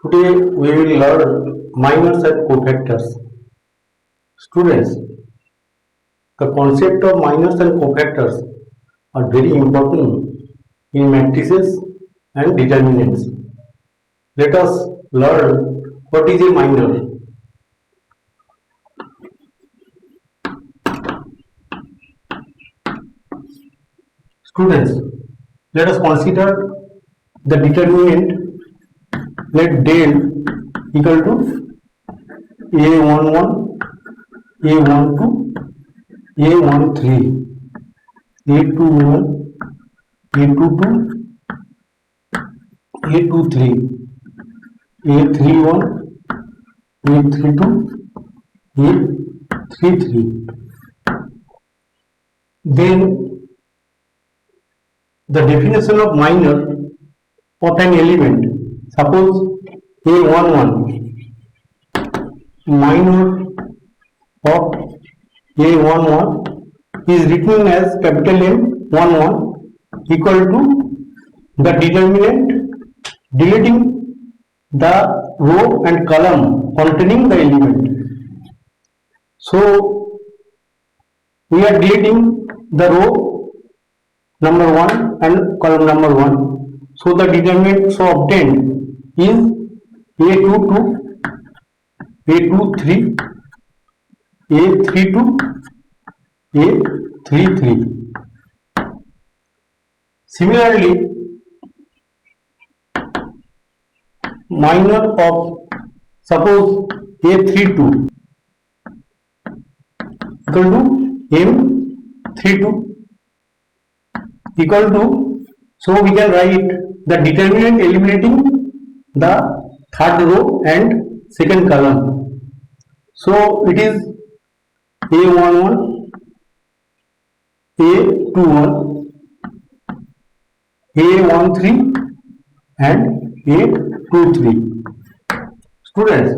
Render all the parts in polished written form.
Today we will learn minors and cofactors. Students, the concept of minors and cofactors are very important in matrices and determinants. Let us learn what is a minor. Students, let us consider the determinant. Let del equal to a11, a12, a13, a21, a22, a23, a31, a32, a33. Then the definition of minor of an element. Suppose a11, minor of a11 is written as capital M11 equal to the determinant deleting the row and column containing the element. So we are deleting the row number 1 and column number 1. So the determinant so obtained is a22, a23, a32, a33. Similarly, minor of suppose a32 equal to m32 equal to, so we can write the determinant eliminating the third row and second column. So it is a11, a21, a13 and a23. Students,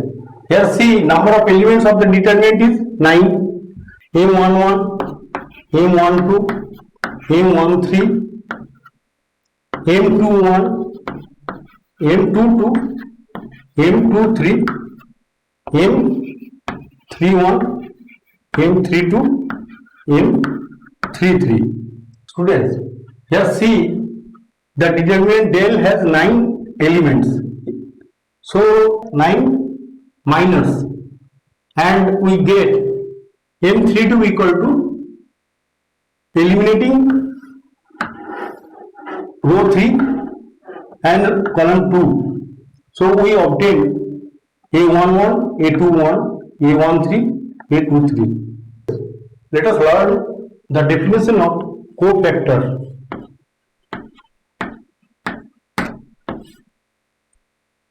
here see number of elements of the determinant is 9. m11, m12, m13, m21, m22, m23, m31, m32, m33. Students, here see the determinant del has 9 elements. So 9 minus, and we get m32 equal to eliminating row 3 and column 2. So we obtain a11, a21, a13, a23. Let us learn the definition of cofactor.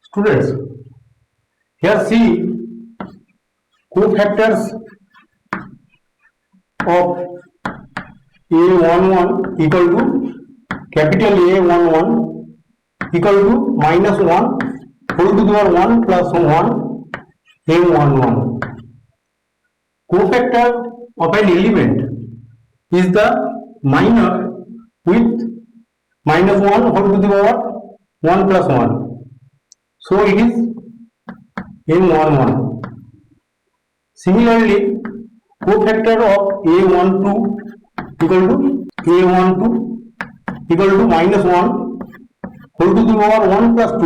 Students, here see cofactors of a11 equal to capital A11 equal to minus 1 whole to the power 1 plus 1 m11. Cofactor of an element is the minor with minus 1 whole to the power 1 plus 1. So it is m11. Similarly, cofactor of a12 equal to a12 equal to minus 1 whole to the power 1 plus 2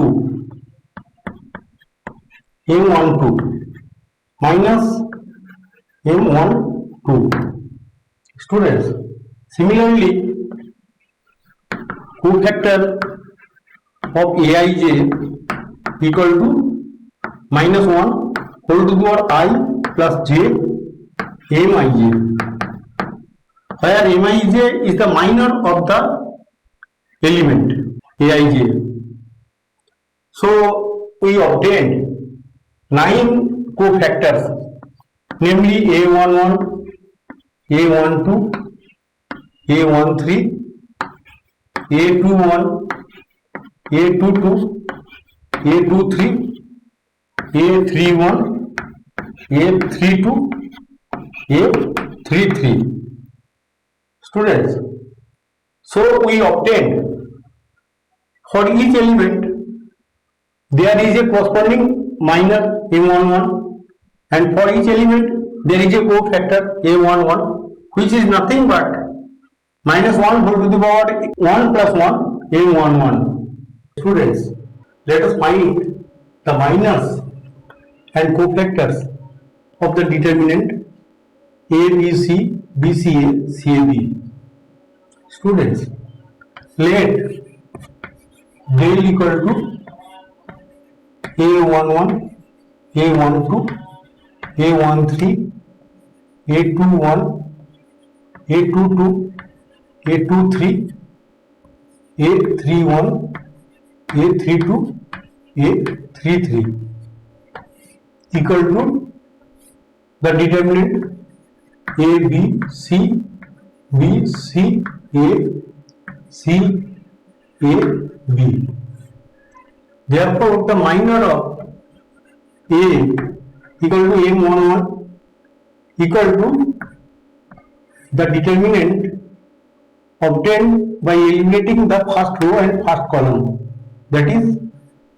m12 minus m12. Students, similarly cofactor of aij equal to minus 1 whole to the power I plus j mij, where mij is the minor of the element aij. So we obtained 9 cofactors, namely a11, a12, a13, a21, a22, a23, a31, a32, a33. Students, so we obtained for each element there is a corresponding minor M11, and for each element there is a cofactor A11, which is nothing but minus 1 whole to the power 1 plus 1 M11. Students, let us find the minors and cofactors of the determinant ABC, BCA, CAB. Students, let del equal to A11, A12, A13, A21, A22, A23, A31, A32, A33 equal to the determinant A, B, C, B, C, A, C, A, B. Therefore, the minor of A equal to M11 equal to the determinant obtained by eliminating the first row and first column, that is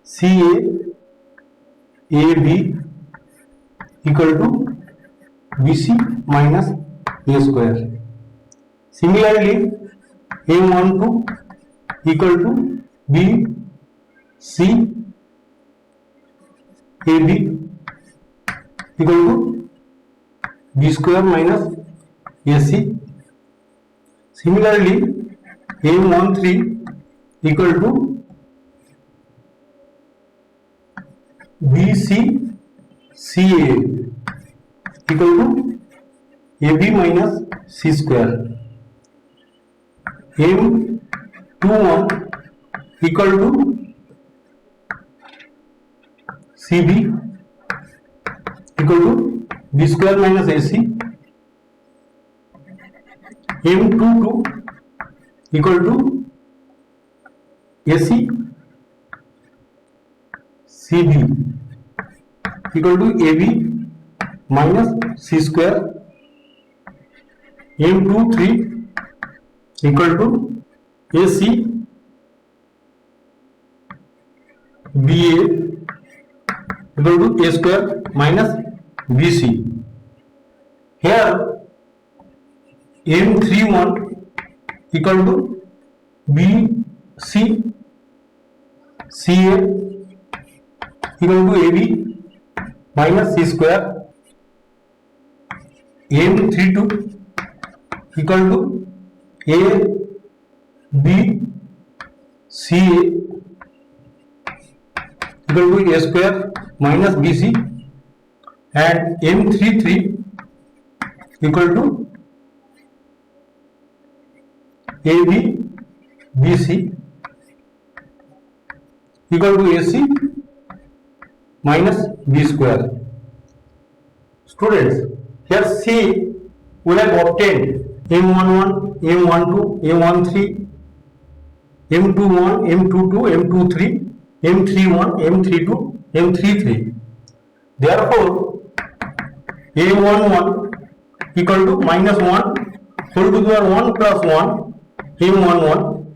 CA, AB equal to BC minus A square. Similarly, M12 equal to BC AB equal to B square minus AC. Similarly, M13 equal to BC CA equal to AB minus C square. M21 equal to CB equal to B square minus AC. M22 equal to AC CB equal to AB minus C square. M23 equal to AC BA equal to A square minus BC. Here M31 equal to BC CA equal to AB minus C square. M32 equal to A B C equal to A square minus BC, and M33 equal to AB BC equal to AC minus B square. Students, here C we have obtained M11, M12, M13, M21, M22, M23, M31, M32, M33. Therefore, M11 equal to minus 1 whole to the power 1 plus 1 M11,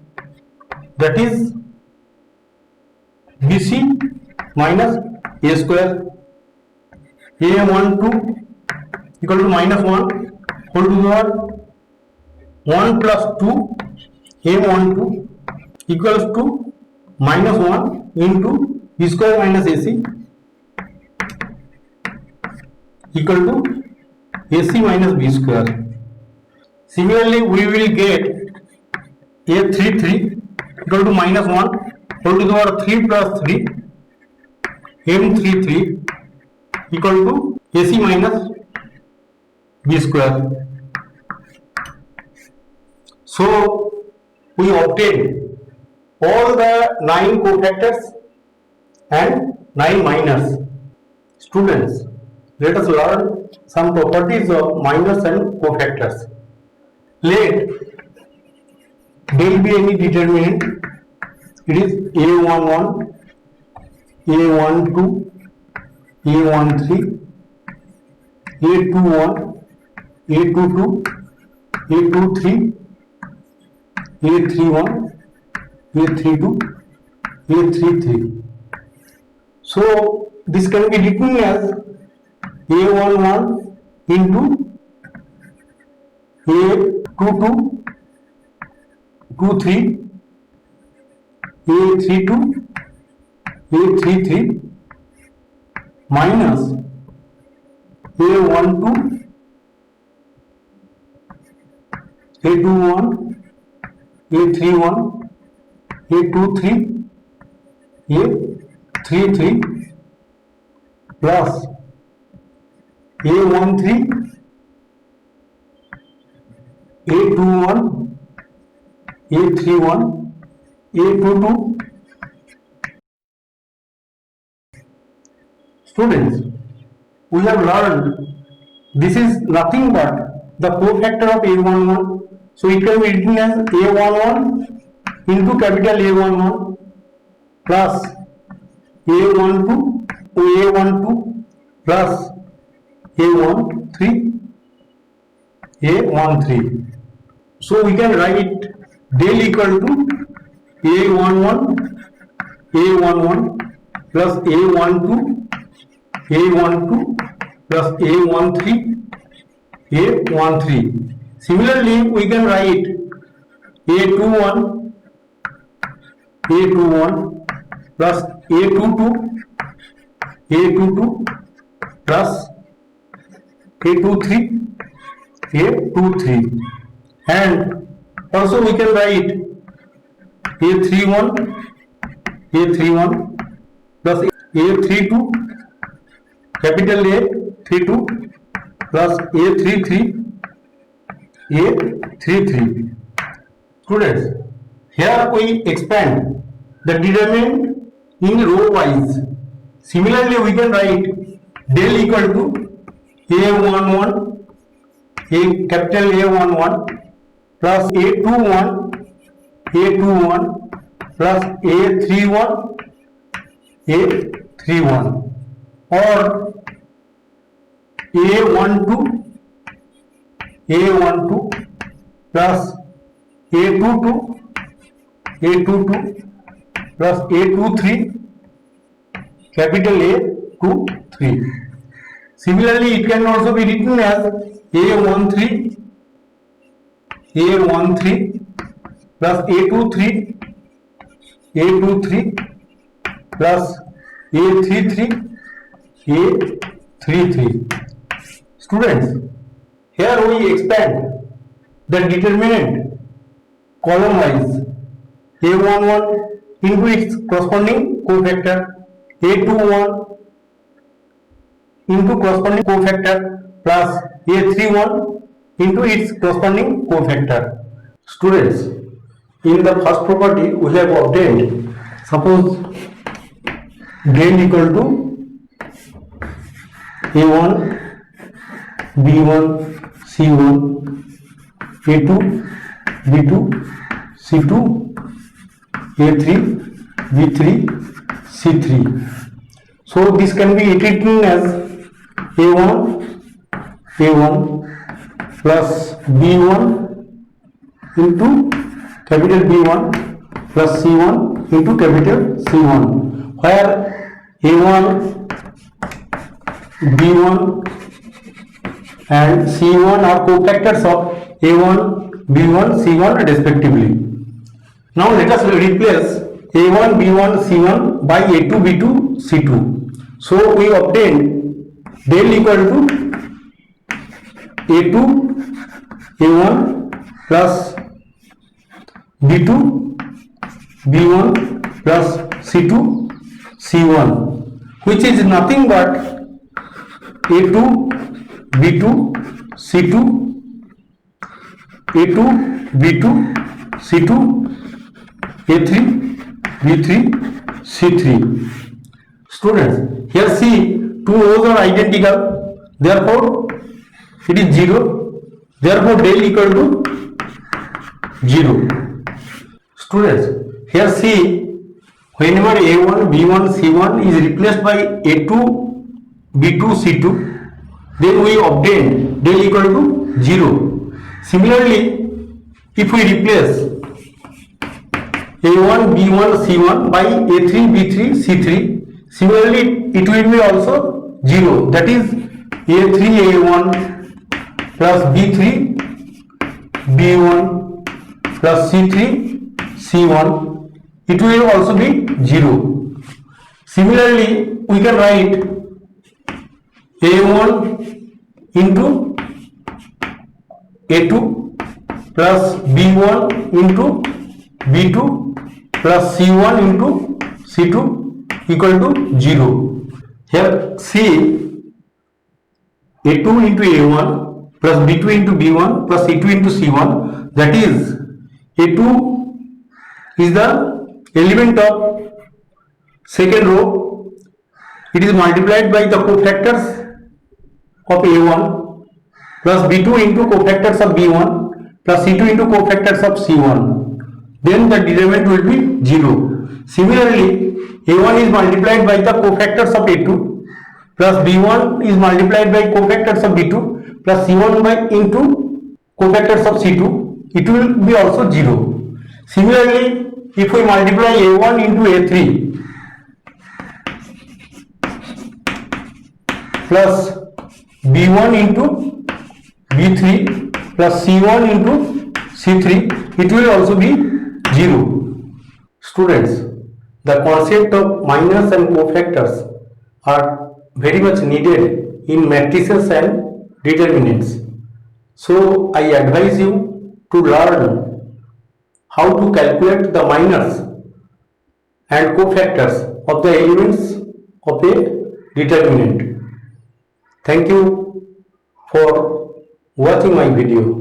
that is BC minus A square. AM12 equal to minus 1 whole to the power 1 plus 2 AM12 equals to minus 1 into B square minus AC equal to AC minus B square. Similarly, we will get A33 equal to minus 1 whole to the power 3 plus 3 M33 equal to AC minus B square. So we obtained all the 9 cofactors and 9 minors. Students, let us learn some properties of minors and cofactors. Let there be any determinant. It is A11, A12, A13, A21, A22, A23, A31, A32, A33. So this can be written as A11 into A22, 23, A32, A33 minus A12, A21, A31, A23, A33 plus A13, A21, A31, A22. Students, we have learned this is nothing but the cofactor of A11. So it can be written as A11 into capital A11 plus A12 plus A13. So we can write del equal to A11 plus A12 plus A13. Similarly, we can write A21 plus A22 plus A23, and also we can write A31 plus A32, capital A32 plus A33. Students, here we expand the determinant in row wise. Similarly, we can write del equal to A11, capital A11 plus A21 plus A31 or A12 plus A22 plus A23, capital A23. Similarly, it can also be written as A13 plus A23 plus A33. Students, here we expand the determinant column wise. A11 into its corresponding cofactor, A21 into corresponding cofactor plus A31 into its corresponding cofactor. Students, in the first property we have obtained, suppose del equal to A1, B1, C1, A2, B2, C2, A3, B3, C3. So this can be written as A1 plus B1 into capital B1 plus C1 into capital C1, where A1, B1 and C1 are cofactors of A1, B1, C1 respectively. Now let us replace A1, B1, C1 by A2, B2, C2. So we obtain del equal to A2, A1 plus B2, B1 plus C2, C1, which is nothing but A2, B2, C2, A2, B2, C2, A3, B3, C3. Students, here see two rows are identical, therefore it is 0, therefore del equal to 0. Students, here see whenever A1, B1, C1 is replaced by A2, B2, C2, then we obtain del equal to 0. Similarly, if we replace A1, B1, C1 by A3, B3, C3, Similarly, it will be also 0. That is A3 A1 plus B3 B1 plus C3 C1. It will also be 0. Similarly, we can write A1 into A2 plus B1 into B2 plus C1 into C2 equal to 0. Here see A2 into A1 plus B2 into B1 plus C2 into C1, that is A2 is the element of second row. It is multiplied by the cofactors of A1 plus B2 into cofactors of B1 plus C2 into cofactors of C1. Then the determinant will be 0. Similarly, A1 is multiplied by the cofactors of A2 plus B1 is multiplied by cofactors of B2 plus C1 by into cofactors of C2. It will be also 0. Similarly, if we multiply A1 into A3 plus B1 into B3 plus C1 into C3, it will also be 0. Students, the concept of minors and cofactors are very much needed in matrices and determinants. So I advise you to learn how to calculate the minors and cofactors of the elements of a determinant. Thank you for watching my video.